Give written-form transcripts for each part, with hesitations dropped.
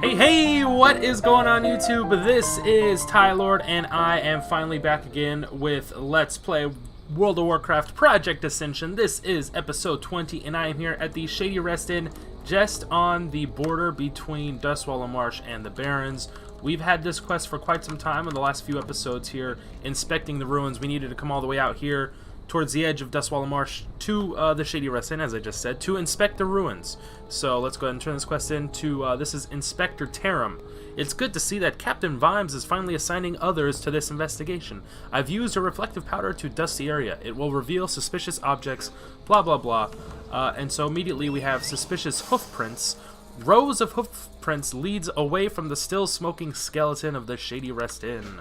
Hey, what is going on YouTube? This is Tylord, and I am finally back again with Let's Play World of Warcraft Project Ascension. This is episode 20, and I am here at the Shady Rest Inn, just on the border between Dustwallow Marsh and the Barrens. We've had this quest for quite some time in the last few episodes here, inspecting the ruins. We needed to come all the way out here towards the edge of Dustwallow Marsh to the Shady Rest Inn, as I just said, to inspect the ruins. So let's go ahead and turn this quest in to, this is Inspector Tarim. It's good to see that Captain Vimes is finally assigning others to this investigation. I've used a reflective powder to dust the area. It will reveal suspicious objects, blah blah blah. And so immediately we have suspicious hoofprints. Rows of hoofprints leads away from the still smoking skeleton of the Shady Rest Inn.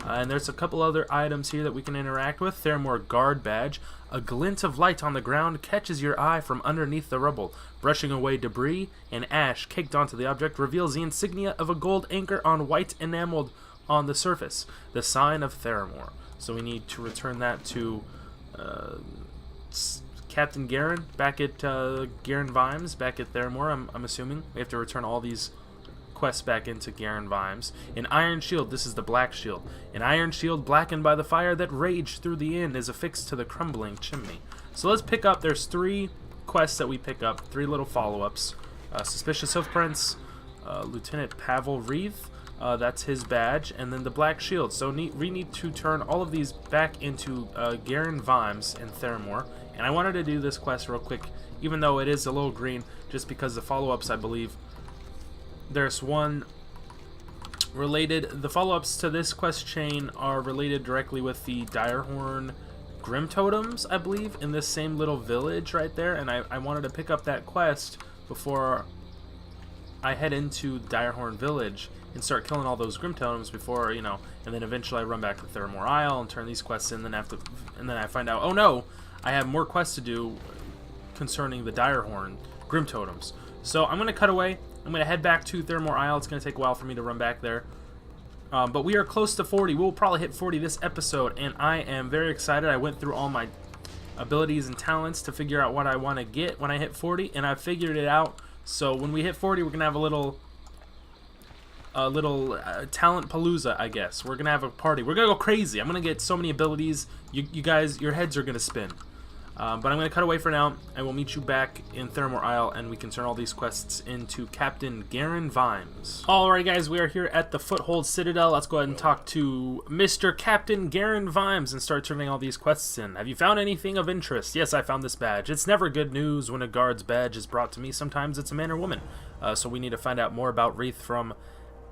And there's a couple other items here that we can interact with. Theramore Guard Badge. A glint of light on the ground catches your eye from underneath the rubble. Brushing away debris and ash caked onto the object reveals the insignia of a gold anchor on white enameled on the surface. The sign of Theramore. So we need to return that to Captain Garen back at Garen Vimes, back at Theramore. I'm assuming we have to return all these quests back into Garen Vimes. An iron shield, this is the black shield. An iron shield blackened by the fire that raged through the inn is affixed to the crumbling chimney. So let's pick up, there's 3 quests that we pick up, 3 little follow-ups. Suspicious Hoofprints, Lieutenant Pavel Wreath, that's his badge, and then the black shield. So we need to turn all of these back into Garen Vimes and Theramore. And I wanted to do this quest real quick, even though it is a little green, just because the follow-ups, I believe, there's one related. The follow-ups to this quest chain are related directly with the Direhorn Grim Totems, I believe, in this same little village right there. And I wanted to pick up that quest before I head into Direhorn Village and start killing all those Grim Totems before, you know, and then eventually I run back to Theramore Isle and turn these quests in. And then I find out, oh no, I have more quests to do concerning the Direhorn Grim Totems. So I'm gonna cut away. I'm going to head back to Theramore Isle. It's going to take a while for me to run back there. But we are close to 40. We'll probably hit 40 this episode, and I am very excited. I went through all my abilities and talents to figure out what I want to get when I hit 40, and I figured it out. So when we hit 40, we're going to have a little talent palooza, I guess. We're going to have a party. We're going to go crazy. I'm going to get so many abilities. You guys, your heads are going to spin. But I'm going to cut away for now, and we'll meet you back in Theramore Isle, and we can turn all these quests into Captain Garen Vimes. Alright guys, we are here at the Foothold Citadel. Let's go ahead and talk to Mr. Captain Garen Vimes and start turning all these quests in. Have you found anything of interest? Yes, I found this badge. It's never good news when a guard's badge is brought to me. Sometimes it's a man or woman. So we need to find out more about Wreath from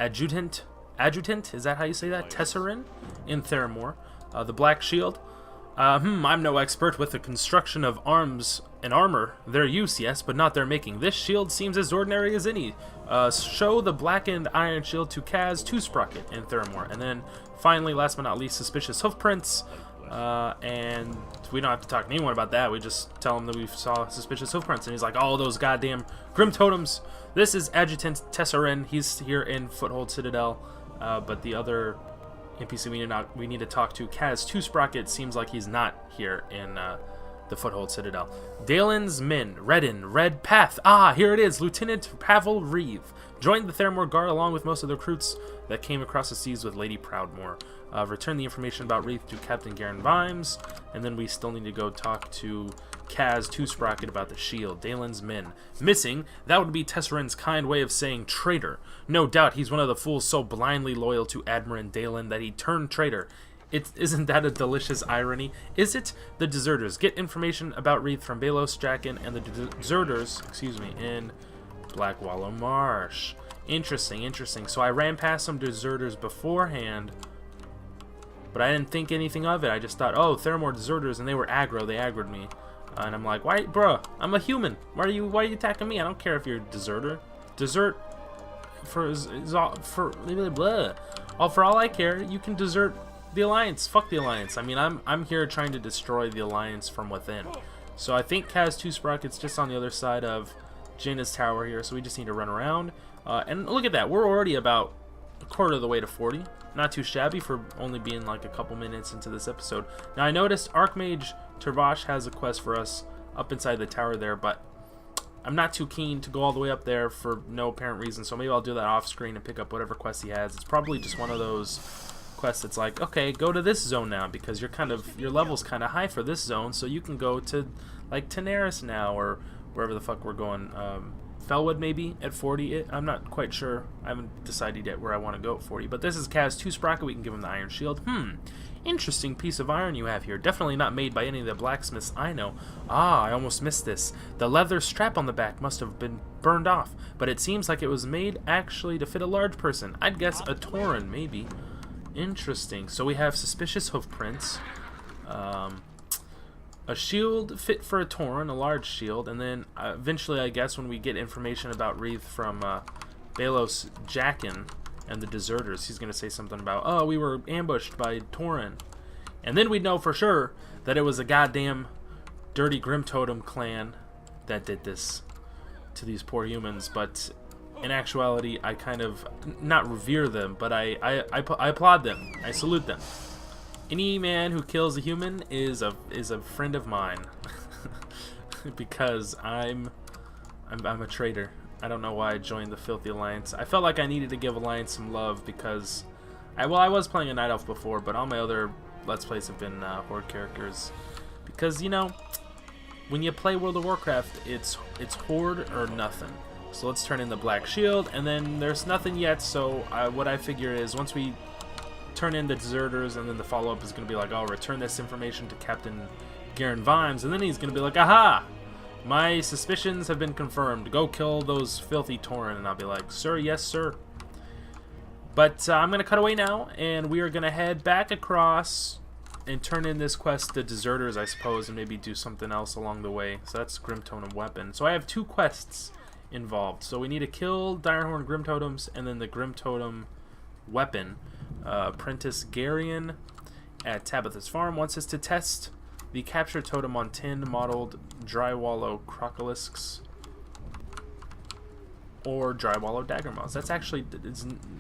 Adjutant, is that how you say that? Tesserin in Theramore. The Black Shield. I'm no expert with the construction of arms and armor. Their use, yes, but not their making. This shield seems as ordinary as any. Show the blackened iron shield to Kaz Two-Sprocket in Theramore. And then, finally, last but not least, Suspicious Hoofprints. And we don't have to talk to anyone about that. We just tell him that we saw Suspicious Hoofprints. And he's like, oh, those goddamn Grim Totems. This is Adjutant Tesserin. He's here in Foothold Citadel. But the other NPC we need to talk to, Kaz Two-Sprocket, seems like he's not here in the Foothold Citadel. Dalen's men, Red Path. Ah, here it is. Lieutenant Pavel Wreath joined the Theramore Guard along with most of the recruits that came across the seas with Lady Proudmoore. Return the information about Wreath to Captain Garen Vimes, and then we still need to go talk to Kaz Two-Sprocket about the shield. Dalen's men. Missing, that would be Tesserin's kind way of saying traitor. No doubt he's one of the fools so blindly loyal to Admiral Dalen that he turned traitor. Isn't that a delicious irony? Is it? The deserters. Get information about Wreath from Balos Jacken and the deserters, in Blackwallow Marsh. Interesting. So I ran past some deserters beforehand, but I didn't think anything of it. I just thought, oh, Theramore deserters, and they were aggro. They aggroed me. And I'm like, why, bruh? I'm a human. Why are you attacking me? I don't care if you're a deserter. Desert for blah. For all I care, you can desert the Alliance. Fuck the Alliance. I mean, I'm here trying to destroy the Alliance from within. So I think Kaz Two-Sprocket's just on the other side of Jaina's tower here. So we just need to run around. And look at that. We're already about a quarter of the way to 40. Not too shabby for only being like a couple minutes into this episode. Now I noticed Archmage Turvash has a quest for us up inside the tower there, but I'm not too keen to go all the way up there for no apparent reason, so maybe I'll do that off screen and pick up whatever quest he has. It's probably just one of those quests that's like, okay, go to this zone now because your level's kind of high for this zone, so you can go to like Tenaris now or wherever the fuck we're going. Felwood maybe at 40. I'm not quite sure. I haven't decided yet where I want to go at 40. But this is Kaz 2 Sprocket. We can give him the Iron Shield. Interesting piece of iron you have here. Definitely not made by any of the blacksmiths I know. Ah, I almost missed this. The leather strap on the back must have been burned off, but it seems like it was made actually to fit a large person. I'd guess a Tauren, maybe. Interesting. So we have suspicious hoofprints. A shield fit for a Tauren, a large shield, and then eventually I guess when we get information about Wreath from Balos Jackin and the deserters, he's going to say something about, oh, we were ambushed by Tauren. And then we'd know for sure that it was a goddamn dirty Grim Totem clan that did this to these poor humans. But in actuality, I kind of, not revere them, but I applaud them. I salute them. Any man who kills a human is a friend of mine. Because I'm a traitor. I don't know why I joined the Filthy Alliance. I felt like I needed to give Alliance some love because I was playing a Night Elf before, but all my other Let's Plays have been Horde characters. Because, you know, when you play World of Warcraft, it's Horde or nothing. So let's turn in the Black Shield, and then there's nothing yet, so what I figure is once we turn in the deserters, and then the follow-up is going to be like, I'll return this information to Captain Garen Vimes, and then he's going to be like, aha! My suspicions have been confirmed. Go kill those filthy Tauren, and I'll be like, sir, yes, sir. But I'm going to cut away now, and we are going to head back across and turn in this quest, the deserters, I suppose, and maybe do something else along the way. So that's Grim Totem Weapon. So I have 2 quests involved. So we need to kill Direhorn Grim Totems, and then the Grim Totem Weapon. Apprentice Garion at Tabitha's farm wants us to test the capture totem on tin modeled Drywallow Crocolisks or Drywallow Dagger Moths. That's actually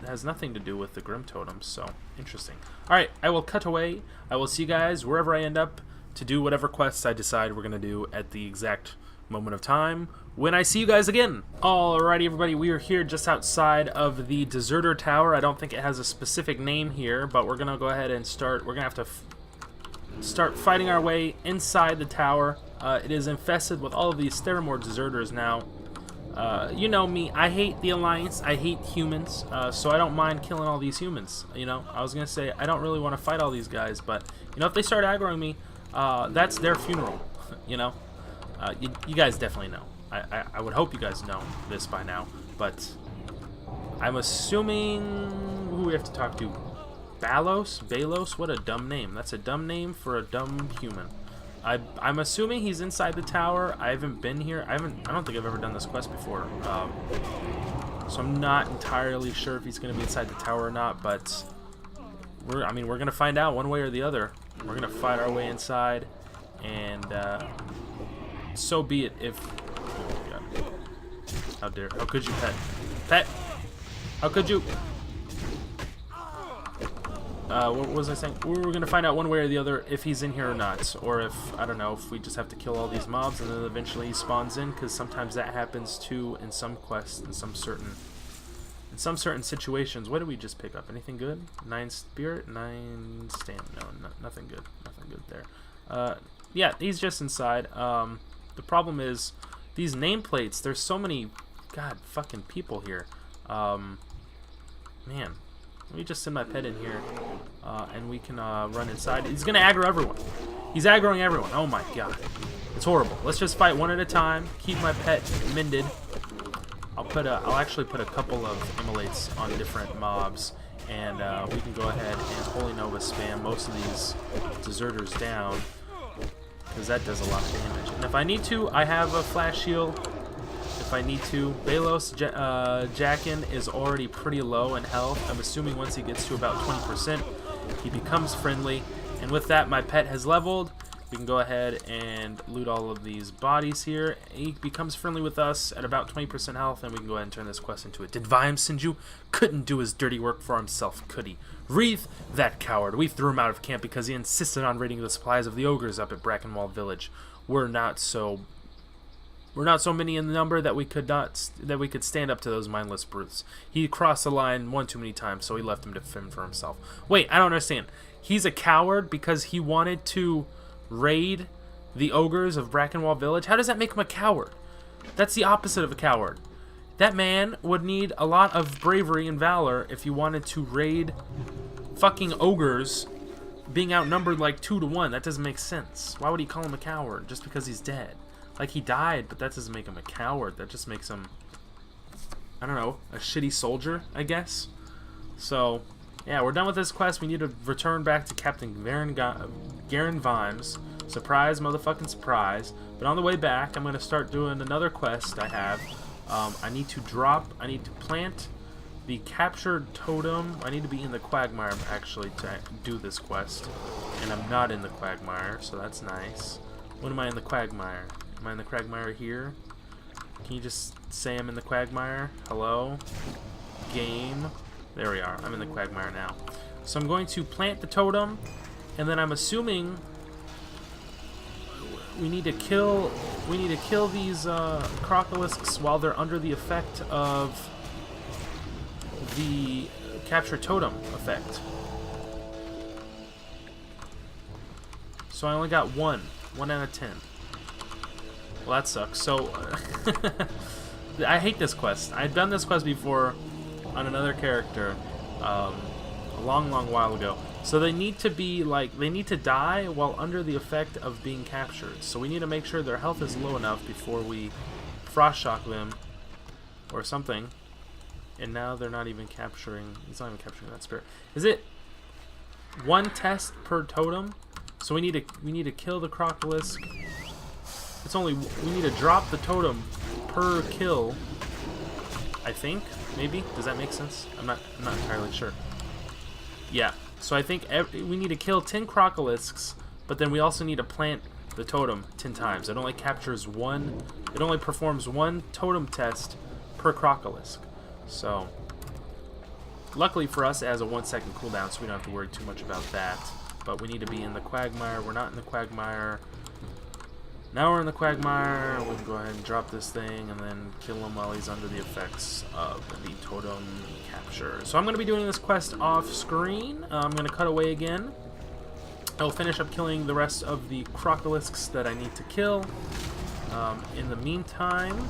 has nothing to do with the Grim Totems, so interesting. Alright, I will cut away. I will see you guys wherever I end up to do whatever quests I decide we're going to do at the exact moment of time when I see you guys again. Alrighty, everybody, we are here just outside of the Deserter Tower. I don't think it has a specific name here, but we're gonna go ahead and start. We're gonna have to start fighting our way inside the tower. It is infested with all of these Theramore deserters now. You know me, I hate the Alliance, I hate humans, so I don't mind killing all these humans. You know, I was gonna say I don't really want to fight all these guys, but you know, if they start aggroing me, that's their funeral. You know. You guys definitely know. I would hope you guys know this by now, but I'm assuming who we have to talk to. Balos? What a dumb name. That's a dumb name for a dumb human. I'm assuming he's inside the tower. I haven't been here. I don't think I've ever done this quest before. So I'm not entirely sure if he's going to be inside the tower or not, but we're going to find out one way or the other. We're going to fight our way inside, and so be it if... How could you, Pet? Pet! How could you? What was I saying? We're going to find out one way or the other if he's in here or not. Or if, I don't know, if we just have to kill all these mobs and then eventually he spawns in, because sometimes that happens too in some quests, in some certain situations. What did we just pick up? Anything good? 9 spirit, 9 stamina. No, nothing good. Nothing good there. Yeah, he's just inside. The problem is these nameplates, there's so many fucking people here. Man, let me just send my pet in here, and we can run inside. He's gonna aggro everyone. He's aggroing everyone. Oh my god, it's horrible. Let's just fight one at a time. Keep my pet mended. I'll actually put a couple of immolates on different mobs, and we can go ahead and Holy Nova spam most of these deserters down, because that does a lot of damage. And if I need to, I have a flash shield. If I need to. Balos Jackin is already pretty low in health. I'm assuming once he gets to about 20%, he becomes friendly. And with that, my pet has leveled. We can go ahead and loot all of these bodies here. He becomes friendly with us at about 20% health, and we can go ahead and turn this quest into it. Did Vimes send you? Couldn't do his dirty work for himself, could he? Wreath, that coward. We threw him out of camp because he insisted on raiding the supplies of the ogres up at Brackenwall Village. We're not so We're not so many in the number that we could stand up to those mindless brutes. He crossed the line one too many times, so he left him to fend for himself. Wait, I don't understand. He's a coward because he wanted to raid the ogres of Brackenwall Village? How does that make him a coward? That's the opposite of a coward. That man would need a lot of bravery and valor if he wanted to raid fucking ogres being outnumbered like 2 to 1. That doesn't make sense. Why would he call him a coward just because he's dead? Like, he died, but that doesn't make him a coward. That just makes him, I don't know, a shitty soldier, I guess. So, yeah, we're done with this quest. We need to return back to Captain Garen Vimes. Surprise, motherfucking surprise. But on the way back, I'm going to start doing another quest I have. I need to plant the captured totem. I need to be in the Quagmire, actually, to do this quest. And I'm not in the Quagmire, so that's nice. When am I in the Quagmire? Am I in the Quagmire here? Can you just say I'm in the Quagmire? Hello? Game. There we are. I'm in the Quagmire now. So I'm going to plant the totem, and then I'm assuming we need to kill these crocolisks while they're under the effect of the capture totem effect. So I only got 1 out of 10. Well, that sucks. So I hate this quest. I've done this quest before on another character a long while ago. So they need to be like, they need to die while under the effect of being captured. So we need to make sure their health is low enough before we frost shock them or something. And now they're not even capturing. It's not even capturing that spirit. Is it 1 test per totem? So we need to kill the crocolisk. It's only, we need to drop the totem per kill. I think, maybe. Does that make sense? I'm not entirely sure. Yeah. So I think we need to kill 10 crocolisks, but then we also need to plant the totem 10 times. It only captures 1. It only performs 1 totem test per crocolisk. So luckily for us, it has a 1-second cooldown, so we don't have to worry too much about that. But we need to be in the Quagmire. We're not in the Quagmire. Now we're in the Quagmire. We can go ahead and drop this thing and then kill him while he's under the effects of the totem capture. So I'm going to be doing this quest off screen. I'm going to cut away again. I'll finish up killing the rest of the crocolisks that I need to kill. In the meantime,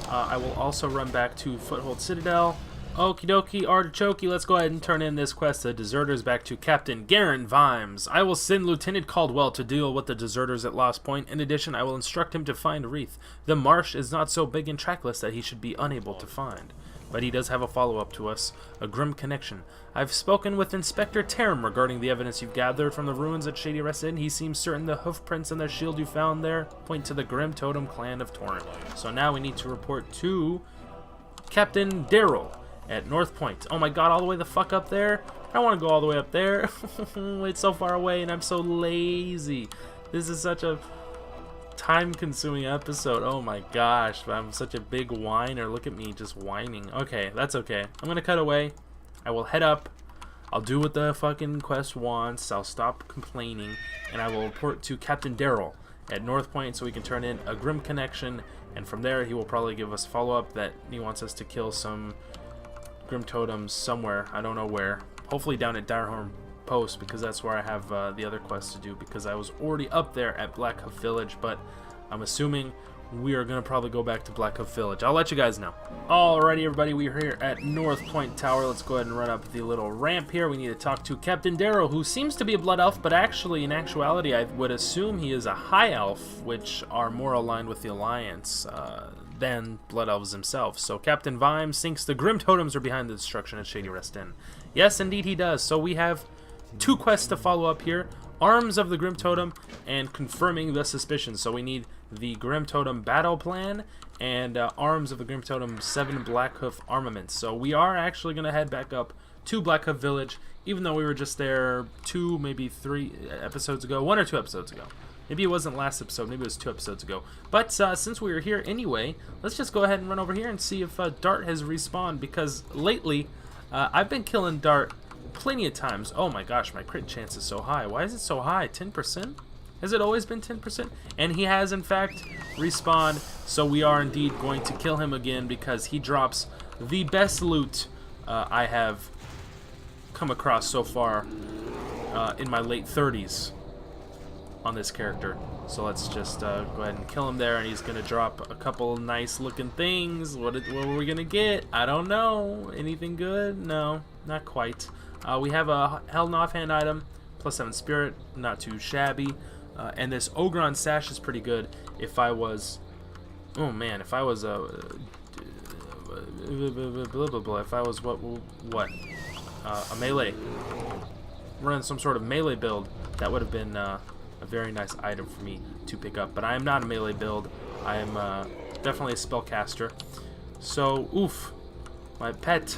I will also run back to Foothold Citadel. Okie dokie, artichoke, let's go ahead and turn in this quest, The Deserters, back to Captain Garen Vimes. I will send Lieutenant Caldwell to deal with the deserters at Lost Point. In addition, I will instruct him to find Wreath. The marsh is not so big and trackless that he should be unable to find. But he does have a follow-up to us, a grim connection. I've spoken with Inspector Terram regarding the evidence you've gathered from the ruins at Shady Rest Inn. He seems certain the hoofprints and the shield you found there point to the Grim Totem clan of Torrent. So now we need to report to Captain Darrell at North Point. Oh my god, all the way the fuck up there? I don't want to go all the way up there. It's so far away and I'm so lazy. This is such a time-consuming episode. Oh my gosh, I'm such a big whiner. Look at me just whining. Okay, that's okay. I'm gonna cut away. I will head up. I'll do what the fucking quest wants. I'll stop complaining, and I will report to Captain Darrell at North Point so we can turn in a grim connection, and from there he will probably give us follow-up that he wants us to kill some Grim Totems somewhere. I don't know where. Hopefully down at Direhorn Post, because that's where I have the other quest to do, because I was already up there at Blackhoof Village, but I'm assuming we are going to probably go back to Blackhoof Village. I'll let you guys know. Alrighty, everybody, we're here at North Point Tower. Let's go ahead and run up the little ramp here. We need to talk to Captain Darrow, who seems to be a blood elf, but actually, in actuality, I would assume he is a high elf, which are more aligned with the Alliance than blood elves themselves. So Captain Vimes thinks the Grim Totems are behind the destruction at Shady Rest Inn. Yes, indeed he does. So we have 2 quests to follow up here. Arms of the Grim Totem and confirming the suspicions. So we need the Grim Totem battle plan and Arms of the Grim Totem 7 Blackhoof armaments. So we are actually going to head back up to Blackhoof Village, even though we were just there 2, maybe 3 episodes ago. 1 or 2 episodes ago. Maybe it wasn't last episode, maybe it was 2 episodes ago. But since we were here anyway, let's just go ahead and run over here and see if Dart has respawned, because lately I've been killing Dart plenty of times. Oh my gosh, my crit chance is so high. Why is it so high? 10%? Has it always been 10%? And he has, in fact, respawned. So we are indeed going to kill him again because he drops the best loot I have come across so far in my late 30s on this character. So let's just go ahead and kill him there, and he's going to drop a couple nice looking things. What were we going to get? I don't know. Anything good? No, not quite. We have a held and offhand item, +7 spirit, not too shabby. And this Ogron sash is pretty good. If I was... Oh man, if I was a... if I was what? A melee. Running some sort of melee build, that would have been a very nice item for me to pick up. But I am not a melee build. I am definitely a spellcaster. So, oof. My pet.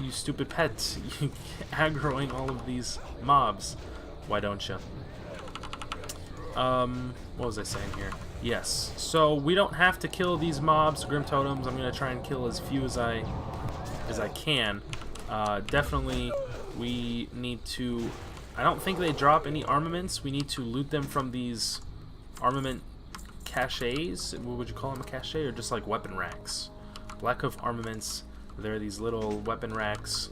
You stupid pet. You aggroing all of these mobs. Why don't you? What was I saying here? Yes. So we don't have to kill these mobs, Grim Totems. I'm gonna try and kill as few as I can. Definitely, we need to. I don't think they drop any armaments. We need to loot them from these armament caches. What would you call them, a cache, or just like weapon racks? Black Hoof armaments. There are these little weapon racks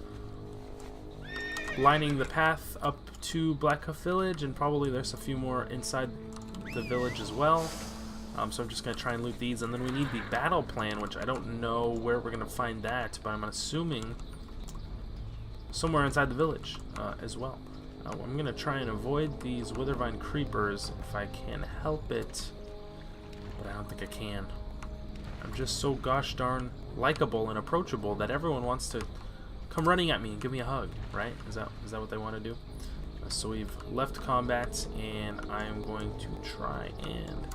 lining the path up to Black Hoof Village, and probably there's a few more inside the village as well. So I'm just going to try and loot these, and then we need the battle plan, which I don't know where we're going to find that, but I'm assuming somewhere inside the village as well. I'm going to try and avoid these Withervine creepers if I can help it, but I don't think I can. I'm just so gosh darn likable and approachable that everyone wants to come running at me and give me a hug, right? Is that what they want to do? So we've left combat, and I am going to try and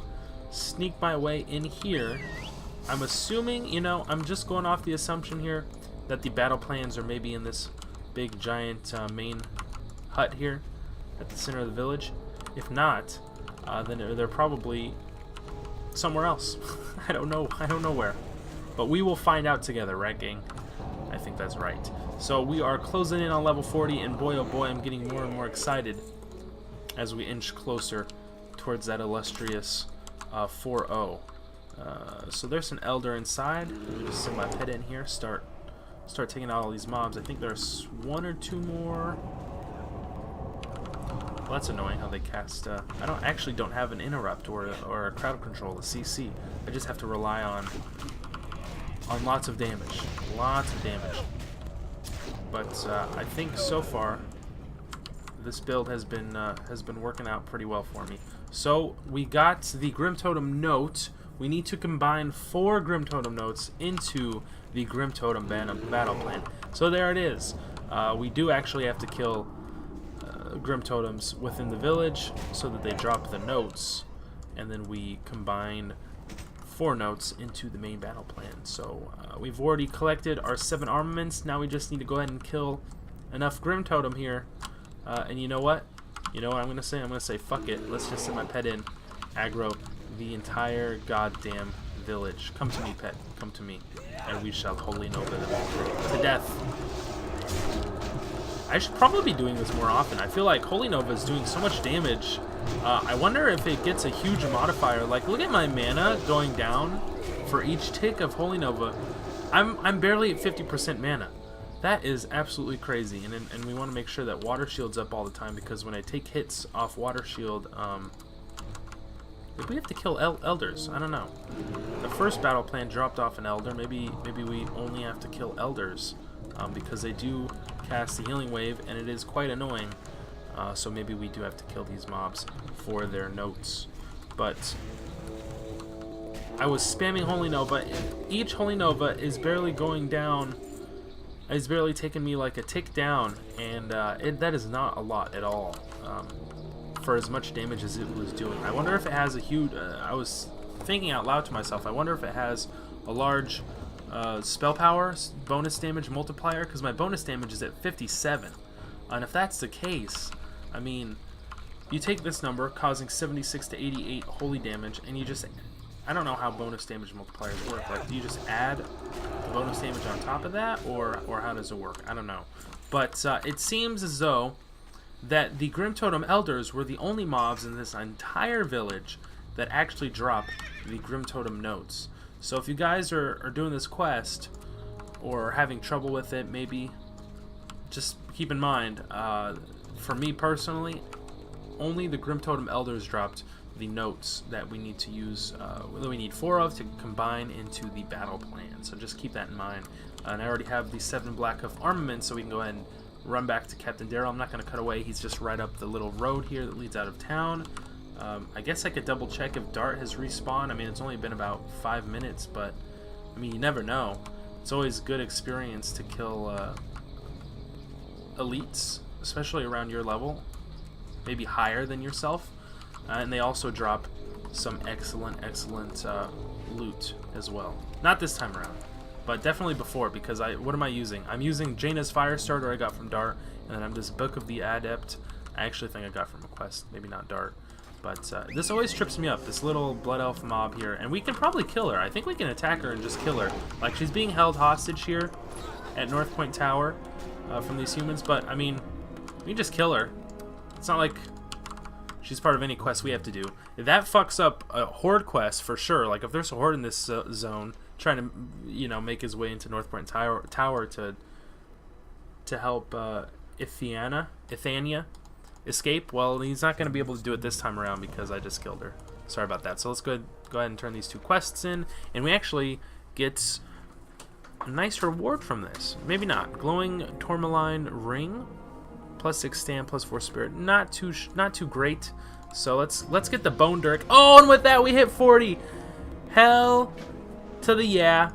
sneak my way in here. I'm assuming, you know, I'm just going off the assumption here that the battle plans are maybe in this big giant main hut here at the center of the village. If not, then they're probably somewhere else. I don't know where, but we will find out together, right, gang? I think that's right. So we are closing in on level 40, and boy oh boy, I'm getting more and more excited as we inch closer towards that illustrious 4-0. So there's an elder inside. Let me just send my pet in here. Start taking out all these mobs. I think there's one or two more. Well, that's annoying how they cast. I actually don't have an interrupt or a crowd control, a CC. I just have to rely on lots of damage, But I think so far this build has been working out pretty well for me. So we got the Grim Totem note. We need to combine 4 Grim Totem notes into the Grim Totem battle plan. So there it is. We do actually have to kill Grim Totems within the village so that they drop the notes, and then we combine 4 notes into the main battle plan. So we've already collected our 7 armaments. Now we just need to go ahead and kill enough Grim Totem here. And you know what? You know what I'm going to say? I'm going to say, fuck it. Let's just send my pet in. Aggro the entire goddamn village. Come to me, pet. Come to me. And we shall holy nova them to death. I should probably be doing this more often. I feel like Holy Nova is doing so much damage. I wonder if it gets a huge modifier. Like, look at my mana going down for each tick of Holy Nova. I'm barely at 50% mana. That is absolutely crazy. And we want to make sure that Water Shield's up all the time, because when I take hits off Water Shield, maybe we have to kill elders. I don't know. The first battle plan dropped off an elder. Maybe we only have to kill elders, because they do cast the healing wave, and it is quite annoying. So maybe we do have to kill these mobs for their notes. But I was spamming Holy Nova. Each Holy Nova is barely going down. It's barely taking me like a tick down, and that is not a lot at all for as much damage as it was doing. I wonder if it has a huge... I was thinking out loud to myself, I wonder if it has a large spell power bonus damage multiplier, because my bonus damage is at 57. And if that's the case, I mean, you take this number causing 76 to 88 holy damage, and you just... I don't know how bonus damage multipliers work. Like, do you just add the bonus damage on top of that, or how does it work? I don't know. But it seems as though that the Grim Totem Elders were the only mobs in this entire village that actually drop the Grim Totem notes. So if you guys are doing this quest or having trouble with it, maybe just keep in mind, for me personally, only the Grim Totem Elders dropped the notes that we need to use, that we need 4 of to combine into the battle plan. So just keep that in mind. And I already have the 7 Black Hoof armaments, so we can go ahead and run back to Captain Darryl. I'm not going to cut away. He's just right up the little road here that leads out of town. I guess I could double check if Dart has respawned. I mean, it's only been about 5 minutes, but I mean, you never know. It's always a good experience to kill elites, especially around your level, maybe higher than yourself. And they also drop some excellent loot as well. Not this time around, but definitely before, because what am I using? I'm using Jaina's Fire Starter I got from Dart, and then I'm this Book of the Adept I actually think I got from a quest, maybe not Dart. But this always trips me up, this little Blood Elf mob here. And we can probably kill her. I think we can attack her and just kill her. Like, she's being held hostage here at North Point Tower from these humans. But, I mean, we can just kill her. It's not like she's part of any quest we have to do. If that fucks up a Horde quest, for sure. Like, if there's a Horde in this zone trying to, you know, make his way into North Point Tower to help Ithania escape, well, he's not going to be able to do it this time around because I just killed her. Sorry about that. So let's go ahead and turn these 2 quests in, and we actually get a nice reward from this. Maybe not. Glowing Tourmaline Ring, +6 stand, +4 spirit. Not too great. So let's get the Bone Dirk. Oh, and with that we hit 40. Hell to the yeah.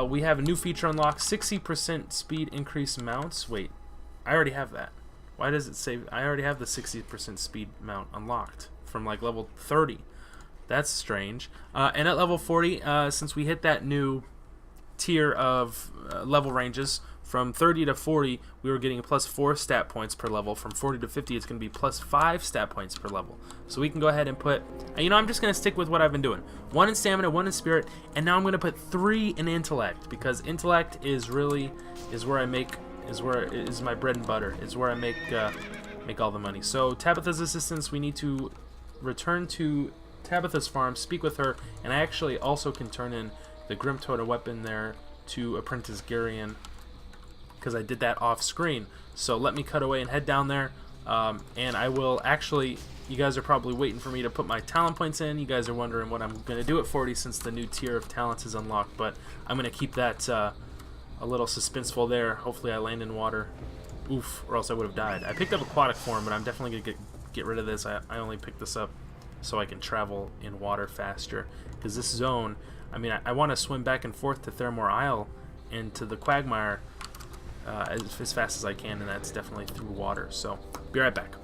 We have a new feature unlocked. 60% speed increase mounts. Wait, I already have that. Why does it say I already have the 60% speed mount unlocked from like level 30? That's strange. And at level 40, since we hit that new tier of level ranges, from 30 to 40, we were getting a +4 stat points per level. From 40 to 50, it's going to be +5 stat points per level. So we can go ahead and put, you know, I'm just going to stick with what I've been doing. 1 in stamina, 1 in spirit, and now I'm going to put 3 in intellect, because intellect is where I make, is my bread and butter. Is where I make all the money. So Tabitha's assistance, we need to return to Tabitha's farm, speak with her, and I actually also can turn in the Grim Totem weapon there to Apprentice Garion, because I did that off screen. So let me cut away and head down there, and I will actually, you guys are probably waiting for me to put my talent points in. You guys are wondering what I'm going to do at 40 since the new tier of talents is unlocked, but I'm going to keep that a little suspenseful there. Hopefully I land in water. Oof, or else I would have died. I picked up aquatic form, but I'm definitely going to get rid of this. I only picked this up so I can travel in water faster, because this zone, I mean, I want to swim back and forth to Theramore Isle and to the Quagmire as fast as I can, and that's definitely through water. So, be right back.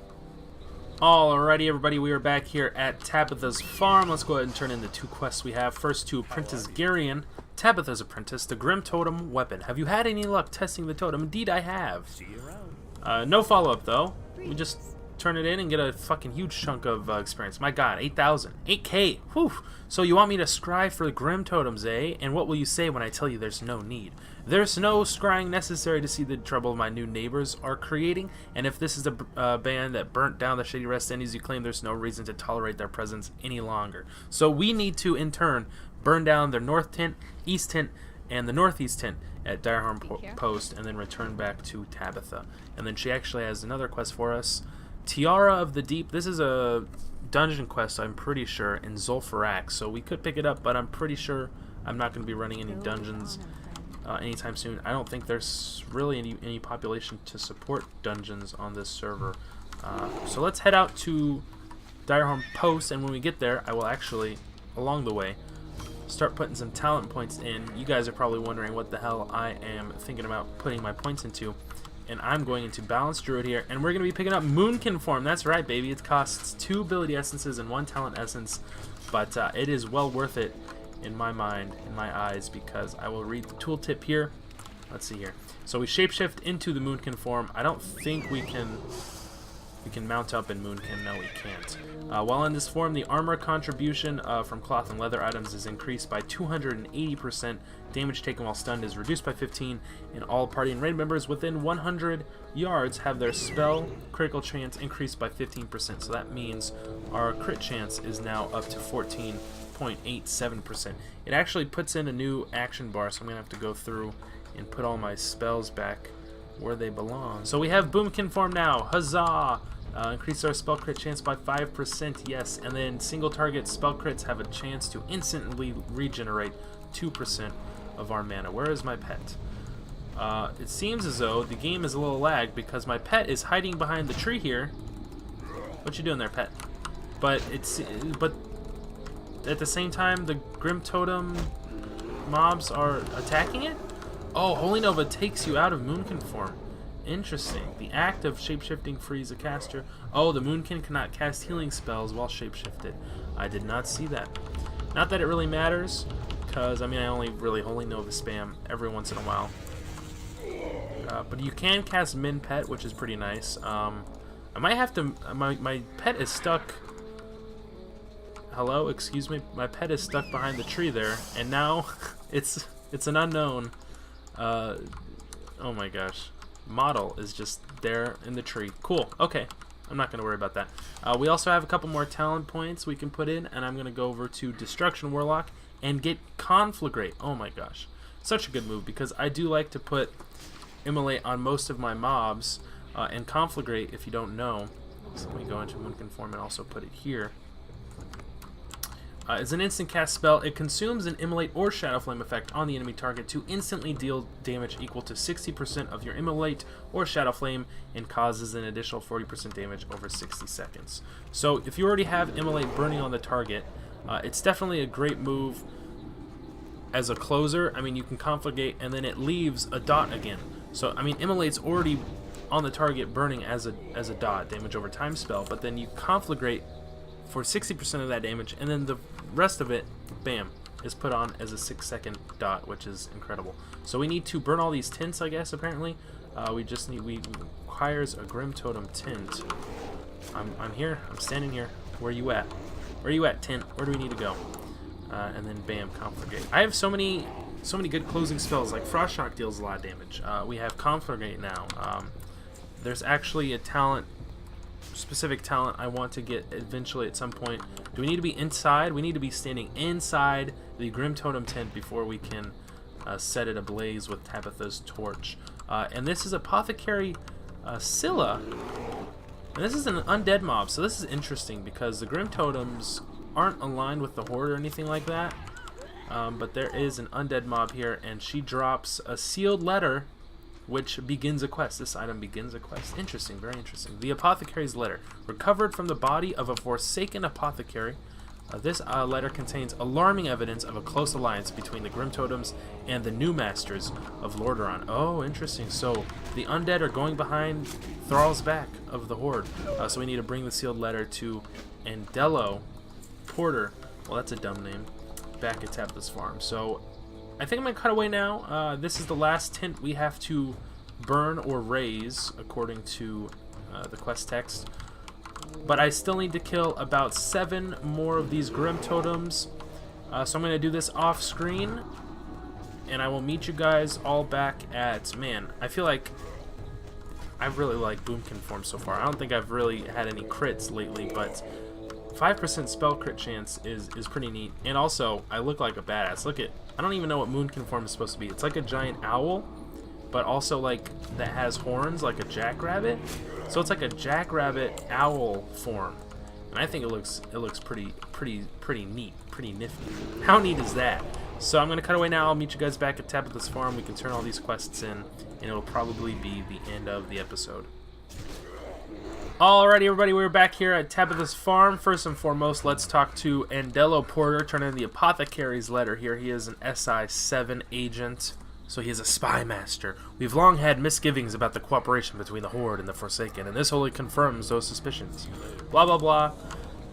Alrighty, everybody, we are back here at Tabitha's farm. Let's go ahead and turn in the 2 quests we have. First to Apprentice Garion, Tabitha's apprentice, the Grim Totem weapon. Have you had any luck testing the totem? Indeed, I have. See you around. No follow-up, though. We just turn it in and get a fucking huge chunk of experience. My god, 8,000. 8K. Whew. So you want me to scry for the Grim Totems, eh? And what will you say when I tell you there's no need? There's no scrying necessary to see the trouble my new neighbors are creating, and if this is a band that burnt down the Shady Rest Inn, you claim there's no reason to tolerate their presence any longer. So we need to, in turn, burn down their north tent, east tent, and the northeast tent at Direhorn Post, and then return back to Tabitha. And then she actually has another quest for us. Tiara of the Deep. This is a dungeon quest, I'm pretty sure, in Zul'Farrak. So we could pick it up, but I'm pretty sure I'm not going to be running any dungeons anytime soon. I don't think there's really any population to support dungeons on this server. So let's head out to Direhorn Post, and when we get there, I will actually, along the way, start putting some talent points in. You guys are probably wondering what the hell I am thinking about putting my points into. And I'm going into Balanced Druid here, and we're going to be picking up Moonkin Form. That's right, baby. It costs 2 ability essences and 1 talent essence, but it is well worth it in my mind, in my eyes, because I will read the tooltip here. Let's see here. So we shapeshift into the Moonkin Form. I don't think we can we can mount up, and Moonkin, no, we can't. While in this form, the armor contribution from cloth and leather items is increased by 280%. Damage taken while stunned is reduced by 15, and all party and raid members within 100 yards have their spell critical chance increased by 15%. So that means our crit chance is now up to 14.87%. It actually puts in a new action bar, so I'm gonna have to go through and put all my spells back where they belong. So we have Boomkin form now. Huzzah! Increase our spell crit chance by 5%, yes, and then single target spell crits have a chance to instantly regenerate 2% of our mana. Where is my pet? It seems as though the game is a little lagged because my pet is hiding behind the tree here. What you doing there, pet? But at the same time, the Grim Totem mobs are attacking it? Oh, Holy Nova takes you out of Moonkin form. Interesting. The act of shapeshifting frees a caster. Oh, the Moonkin cannot cast healing spells while shapeshifted. I did not see that. Not that it really matters, because, I mean, I only really Holy Nova spam every once in a while. But you can cast Min Pet, which is pretty nice. I might have to... My pet is stuck... Hello? Excuse me? My pet is stuck behind the tree there, and now it's an unknown... oh my gosh. Model is just there in the tree. Cool. Okay. I'm not going to worry about that. We also have a couple more talent points we can put in, and I'm going to go over to Destruction Warlock and get Conflagrate. Oh my gosh. Such a good move, because I do like to put Immolate on most of my mobs, and Conflagrate, if you don't know, so let me go into Moonkin form and also put it here. It's an instant cast spell. It consumes an Immolate or Shadow Flame effect on the enemy target to instantly deal damage equal to 60% of your Immolate or Shadow Flame and causes an additional 40% damage over 60 seconds. So if you already have Immolate burning on the target, it's definitely a great move as a closer. I mean, you can Conflagrate and then it leaves a dot again. So, I mean, Immolate's already on the target burning as a dot, damage over time spell, but then you Conflagrate for 60% of that damage, and then the rest of it, bam, is put on as a 6-second dot, which is incredible. So we need to burn all these tints, I guess, apparently. We requires a Grim Totem tint. I'm here. I'm standing here. Where you at? Where you at, tint? Where do we need to go? And then bam, Conflagrate. I have so many good closing spells. Like Frost Shock deals a lot of damage. We have Conflagrate now. There's actually a specific talent I want to get eventually at some point. Do we need to be inside? We need to be standing inside the Grim Totem tent before we can set it ablaze with Tabitha's torch. And this is Apothecary Scylla. And this is an undead mob, so this is interesting because the Grim Totems aren't aligned with the Horde or anything like that. But there is an undead mob here, and she drops a sealed letter which begins a quest. This item begins a quest. Interesting, very interesting. The Apothecary's Letter. Recovered from the body of a forsaken apothecary, this letter contains alarming evidence of a close alliance between the Grim Totems and the new masters of Lordaeron. Oh, interesting. So the undead are going behind Thrall's back of the Horde. So we need to bring the sealed letter to Andello Porter. Well, that's a dumb name. Back at Tabitha's farm. So I think I'm going to cut away now. This is the last tint we have to burn or raise, according to the quest text. But I still need to kill about 7 more of these Grim Totems. So I'm going to do this off screen. And I will meet you guys all back at... Man, I feel like I really like Boomkin form so far. I don't think I've really had any crits lately, but 5% spell crit chance is pretty neat. And also, I look like a badass. Look at... I don't even know what Moonkin form is supposed to be. It's like a giant owl, but also like that has horns like a jackrabbit. So it's like a jackrabbit owl form. And I think it looks pretty neat, pretty nifty. How neat is that? So I'm going to cut away now. I'll meet you guys back at Tabitha's farm. We can turn all these quests in, and it'll probably be the end of the episode. Alrighty, everybody, we're back here at Tabitha's farm. First and foremost, let's talk to Andello Porter, turn in the Apothecary's Letter here. He is an SI-7 agent, so he is a spy master. We've long had misgivings about the cooperation between the Horde and the Forsaken, and this wholly confirms those suspicions. Blah, blah, blah.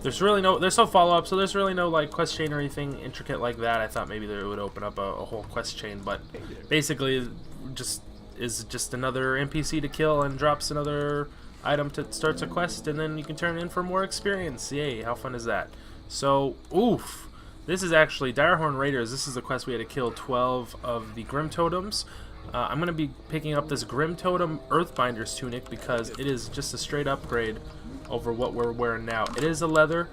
There's no follow-up, so there's really no, like, quest chain or anything intricate like that. I thought maybe it would open up a whole quest chain, but basically is just another NPC to kill and drops another item starts a quest, and then you can turn it in for more experience. Yay, how fun is that? So, oof. This is actually Direhorn Raiders. This is the quest we had to kill 12 of the Grim Totems. I'm going to be picking up this Grim Totem Earthbinder's tunic because it is just a straight upgrade over what we're wearing now. It is a leather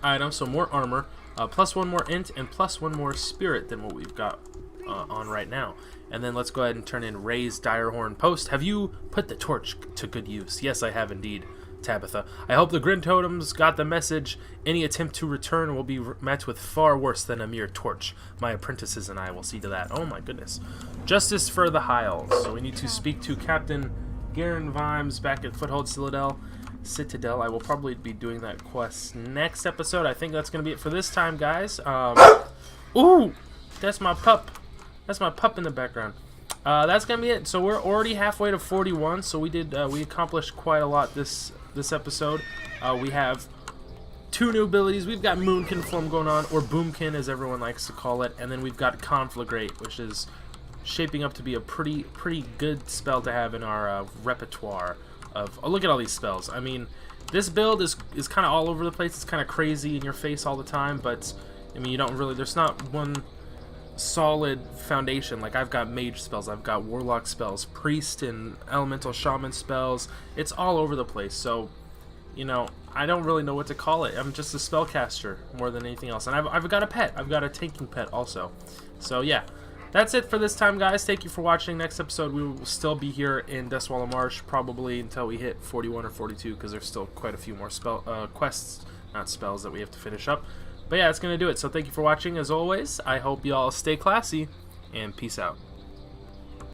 item, so more armor, plus 1 more int, and plus 1 more spirit than what we've got on right now. And then let's go ahead and turn in Ray's Direhorn Post. Have you put the torch to good use? Yes, I have indeed, Tabitha. I hope the Grim Totems got the message. Any attempt to return will be met with far worse than a mere torch. My apprentices and I will see to that. Oh my goodness. Justice for the Hiles. So we need to speak to Captain Garen Vimes back at Foothold Citadel. I will probably be doing that quest next episode. I think that's going to be it for this time, guys. Ooh! That's my pup. That's my pup in the background. That's going to be it. So we're already halfway to 41, so we accomplished quite a lot this episode. We have 2 new abilities. We've got Moonkin Flum going on, or Boomkin as everyone likes to call it, and then we've got Conflagrate, which is shaping up to be a pretty good spell to have in our repertoire of... Oh, look at all these spells. I mean, this build is kind of all over the place. It's kind of crazy in your face all the time, but I mean, you don't really... There's not one solid foundation. Like, I've got mage spells, I've got warlock spells, priest and elemental shaman spells. It's all over the place, so you know, I don't really know what to call it. I'm just a spellcaster more than anything else, and I've got a pet. I've got a tanking pet also. So yeah, that's it for this time, guys. Thank you for watching. Next episode we will still be here in Deathswallow Marsh probably until we hit 41 or 42, because there's still quite a few more quests, not spells, that we have to finish up. But yeah, that's going to do it. So thank you for watching as always. I hope you all stay classy, and peace out.